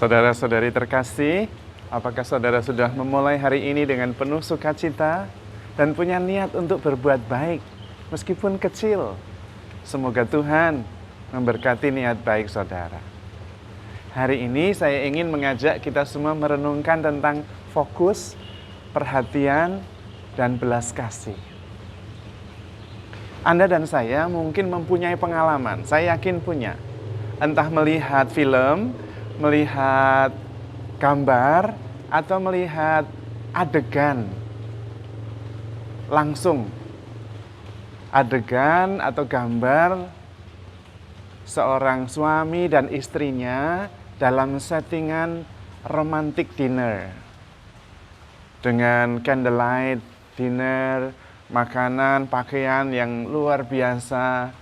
Saudara-saudari terkasih, apakah saudara sudah memulai hari ini dengan penuh sukacita dan punya niat untuk berbuat baik, meskipun kecil? Semoga Tuhan memberkati niat baik saudara. Hari ini saya ingin mengajak kita semua merenungkan tentang fokus, perhatian, dan belas kasih. Anda dan saya mungkin mempunyai pengalaman, saya yakin punya. Entah melihat film, melihat gambar, atau melihat adegan langsung. Adegan atau gambar seorang suami dan istrinya dalam settingan romantic dinner. Dengan candlelight dinner, makanan, pakaian yang luar biasa,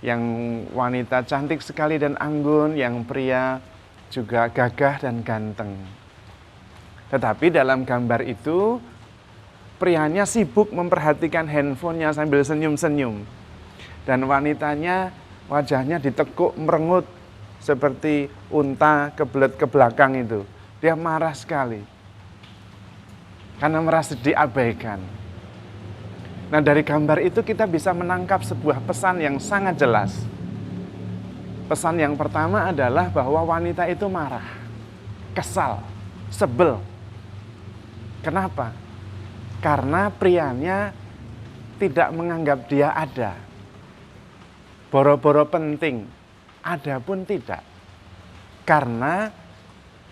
yang wanita cantik sekali dan anggun, yang pria juga gagah dan ganteng. Tetapi dalam gambar itu, prianya sibuk memperhatikan handphonenya sambil senyum-senyum. Dan wanitanya wajahnya ditekuk merengut seperti unta kebelet ke belakang itu. Dia marah sekali karena merasa diabaikan. Nah, dari gambar itu kita bisa menangkap sebuah pesan yang sangat jelas. Pesan yang pertama adalah bahwa wanita itu marah, kesal, sebel. Kenapa? Karena prianya tidak menganggap dia ada. Boro-boro penting, ada pun tidak. Karena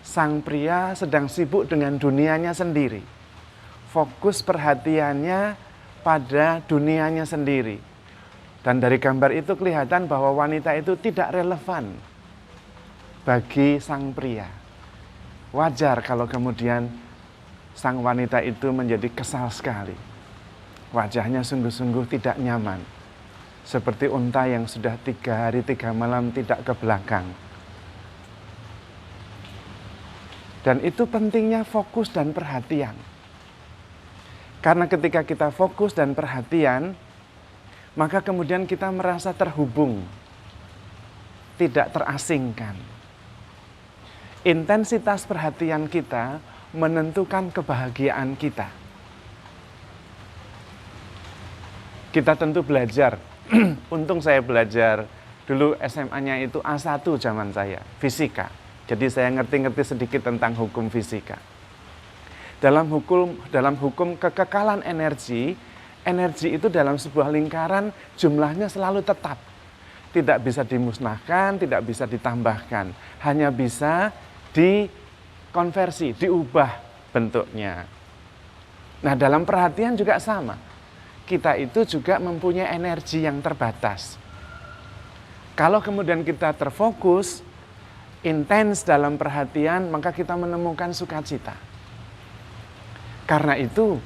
sang pria sedang sibuk dengan dunianya sendiri. Fokus perhatiannya pada dunianya sendiri. Dan dari gambar itu kelihatan bahwa wanita itu tidak relevan bagi sang pria. Wajar kalau kemudian sang wanita itu menjadi kesal sekali. Wajahnya sungguh-sungguh tidak nyaman. Seperti unta yang sudah 3 hari 3 malam tidak ke belakang. Dan itu pentingnya fokus dan perhatian. Karena ketika kita fokus dan perhatian, maka kemudian kita merasa terhubung, tidak terasingkan. Intensitas perhatian kita menentukan kebahagiaan kita. Kita tentu belajar, untung saya belajar, dulu SMA-nya itu A1 zaman saya, fisika. Jadi saya ngerti-ngerti sedikit tentang hukum fisika. Dalam hukum kekekalan energi, energi itu dalam sebuah lingkaran jumlahnya selalu tetap. Tidak bisa dimusnahkan, tidak bisa ditambahkan. Hanya bisa dikonversi, diubah bentuknya. Nah, dalam perhatian juga sama. Kita itu juga mempunyai energi yang terbatas. Kalau kemudian kita terfokus, intens dalam perhatian, maka kita menemukan sukacita. Karena itu,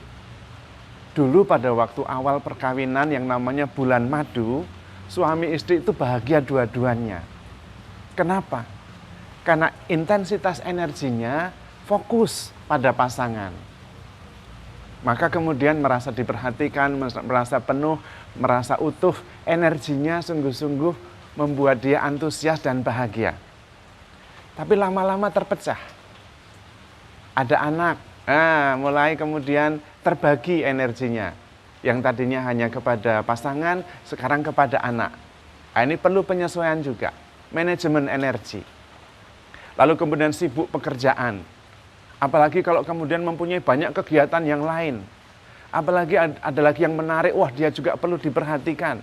dulu pada waktu awal perkawinan yang namanya bulan madu, suami istri itu bahagia dua-duanya. Kenapa? Karena intensitas energinya fokus pada pasangan. Maka kemudian merasa diperhatikan, merasa penuh, merasa utuh, energinya sungguh-sungguh membuat dia antusias dan bahagia. Tapi lama-lama terpecah. Ada anak, mulai kemudian terbagi energinya. Yang tadinya hanya kepada pasangan, sekarang kepada anak. Ini perlu penyesuaian juga, manajemen energi. Lalu kemudian sibuk pekerjaan. Apalagi kalau kemudian mempunyai banyak kegiatan yang lain. Apalagi ada lagi yang menarik, wah dia juga perlu diperhatikan.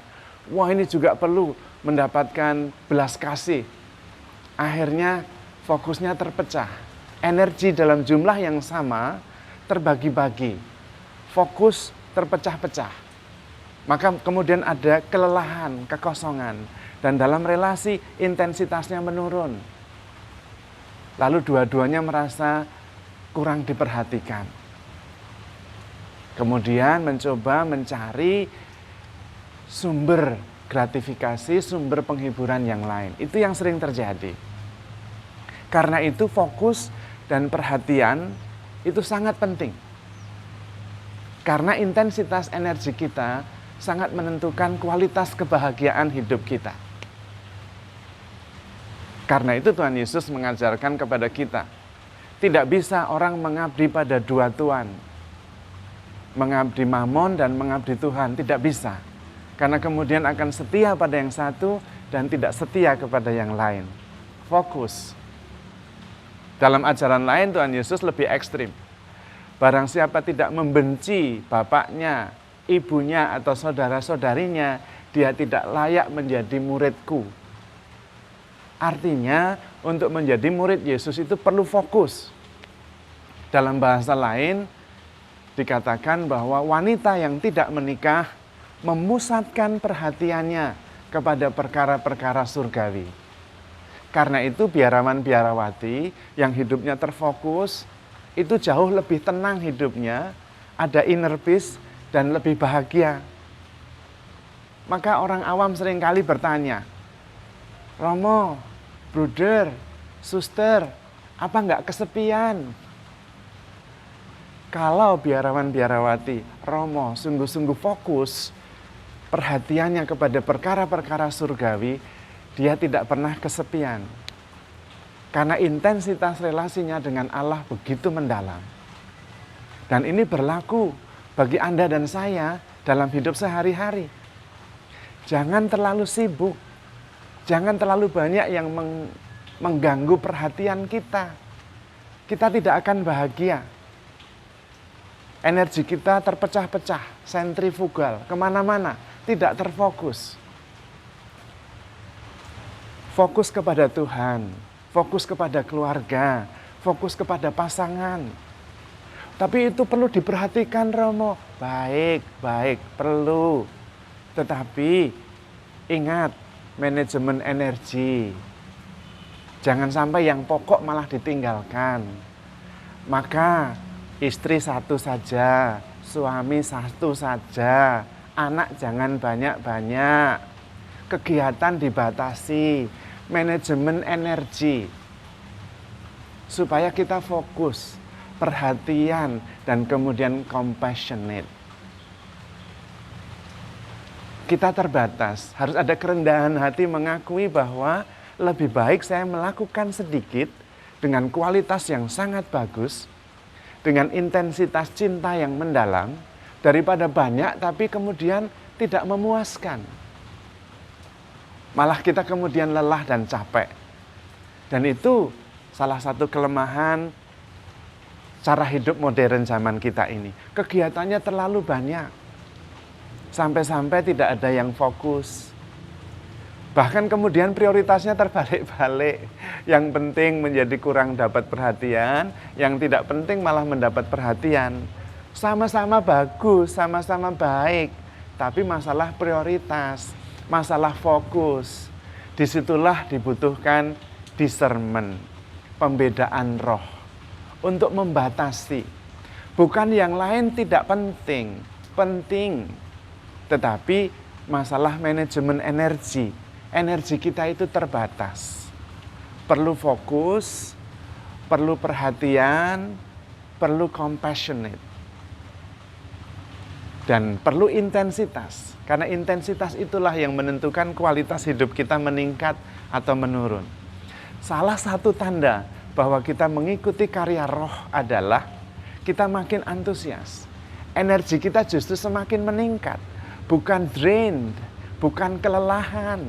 Wah ini juga perlu mendapatkan belas kasih. Akhirnya fokusnya terpecah. Energi dalam jumlah yang sama terbagi-bagi. Fokus terpecah-pecah. Maka kemudian ada kelelahan, kekosongan. Dan dalam relasi intensitasnya menurun. Lalu dua-duanya merasa kurang diperhatikan. Kemudian mencoba mencari sumber gratifikasi, sumber penghiburan yang lain. Itu yang sering terjadi. Karena itu fokus dan perhatian itu sangat penting. Karena intensitas energi kita sangat menentukan kualitas kebahagiaan hidup kita. Karena itu Tuhan Yesus mengajarkan kepada kita, tidak bisa orang mengabdi pada dua tuan. Mengabdi Mammon dan mengabdi Tuhan, tidak bisa. Karena kemudian akan setia pada yang satu dan tidak setia kepada yang lain. Fokus. Dalam ajaran lain Tuhan Yesus lebih ekstrim. Barang siapa tidak membenci bapaknya, ibunya atau saudara-saudarinya, dia tidak layak menjadi muridku. Artinya untuk menjadi murid Yesus itu perlu fokus. Dalam bahasa lain dikatakan bahwa wanita yang tidak menikah memusatkan perhatiannya kepada perkara-perkara surgawi. Karena itu biarawan-biarawati yang hidupnya terfokus, itu jauh lebih tenang hidupnya, ada inner peace dan lebih bahagia. Maka orang awam seringkali bertanya, Romo, brother, suster, apa enggak kesepian? Kalau biarawan-biarawati, Romo sungguh-sungguh fokus perhatiannya kepada perkara-perkara surgawi, dia tidak pernah kesepian. Karena intensitas relasinya dengan Allah begitu mendalam. Dan ini berlaku bagi Anda dan saya dalam hidup sehari-hari. Jangan terlalu sibuk, jangan terlalu banyak yang mengganggu perhatian kita. Kita tidak akan bahagia. Energi kita terpecah-pecah, sentrifugal, kemana-mana, tidak terfokus. Fokus kepada Tuhan, fokus kepada keluarga, fokus kepada pasangan. Tapi itu perlu diperhatikan, Romo. Baik, perlu. Tetapi ingat, manajemen energi. Jangan sampai yang pokok malah ditinggalkan. Maka istri satu saja, suami satu saja, anak jangan banyak-banyak, kegiatan dibatasi, manajemen energi, supaya kita fokus, perhatian, dan kemudian compassionate. Kita terbatas, harus ada kerendahan hati mengakui bahwa lebih baik saya melakukan sedikit dengan kualitas yang sangat bagus, dengan intensitas cinta yang mendalam, daripada banyak tapi kemudian tidak memuaskan. Malah kita kemudian lelah dan capek. Dan itu salah satu kelemahan cara hidup modern zaman kita ini. Kegiatannya terlalu banyak. Sampai-sampai tidak ada yang fokus. Bahkan kemudian prioritasnya terbalik-balik. Yang penting menjadi kurang dapat perhatian, yang tidak penting malah mendapat perhatian. Sama-sama bagus, sama-sama baik, tapi masalah prioritas, masalah fokus. Disitulah dibutuhkan discernment, pembedaan roh, untuk membatasi. Bukan yang lain tidak penting, penting. Tetapi masalah manajemen energi. Energi kita itu terbatas. Perlu fokus, perlu perhatian, perlu compassionate. Dan perlu intensitas. Karena intensitas itulah yang menentukan kualitas hidup kita meningkat atau menurun. Salah satu tanda bahwa kita mengikuti karya roh adalah kita makin antusias. Energi kita justru semakin meningkat. Bukan drained, bukan kelelahan.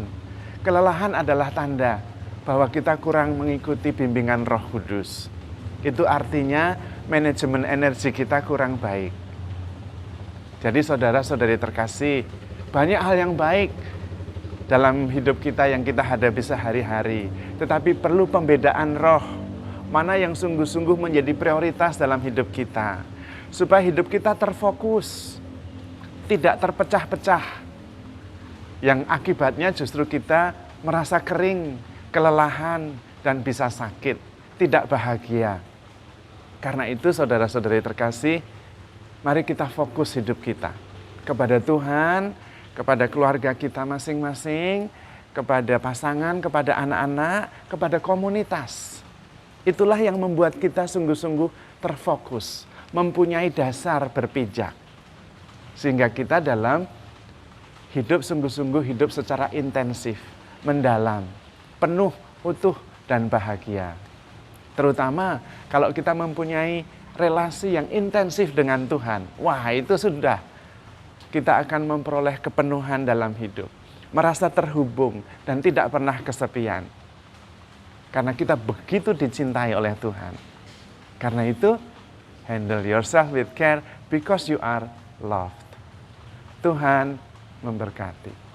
Kelelahan adalah tanda bahwa kita kurang mengikuti bimbingan Roh Kudus. Itu artinya manajemen energi kita kurang baik. Jadi saudara-saudari terkasih, banyak hal yang baik dalam hidup kita yang kita hadapi sehari-hari. Tetapi perlu pembedaan roh, mana yang sungguh-sungguh menjadi prioritas dalam hidup kita. Supaya hidup kita terfokus, tidak terpecah-pecah. Yang akibatnya justru kita merasa kering, kelelahan, dan bisa sakit, tidak bahagia. Karena itu saudara-saudari terkasih, mari kita fokus hidup kita kepada Tuhan, kepada keluarga kita masing-masing, kepada pasangan, kepada anak-anak, kepada komunitas. Itulah yang membuat kita sungguh-sungguh terfokus, mempunyai dasar berpijak. Sehingga kita dalam hidup sungguh-sungguh, hidup secara intensif, mendalam, penuh, utuh dan bahagia. Terutama kalau kita mempunyai relasi yang intensif dengan Tuhan. Wah, itu sudah. Kita akan memperoleh kepenuhan dalam hidup. Merasa terhubung dan tidak pernah kesepian. Karena kita begitu dicintai oleh Tuhan. Karena itu, handle yourself with care because you are loved. Tuhan memberkati.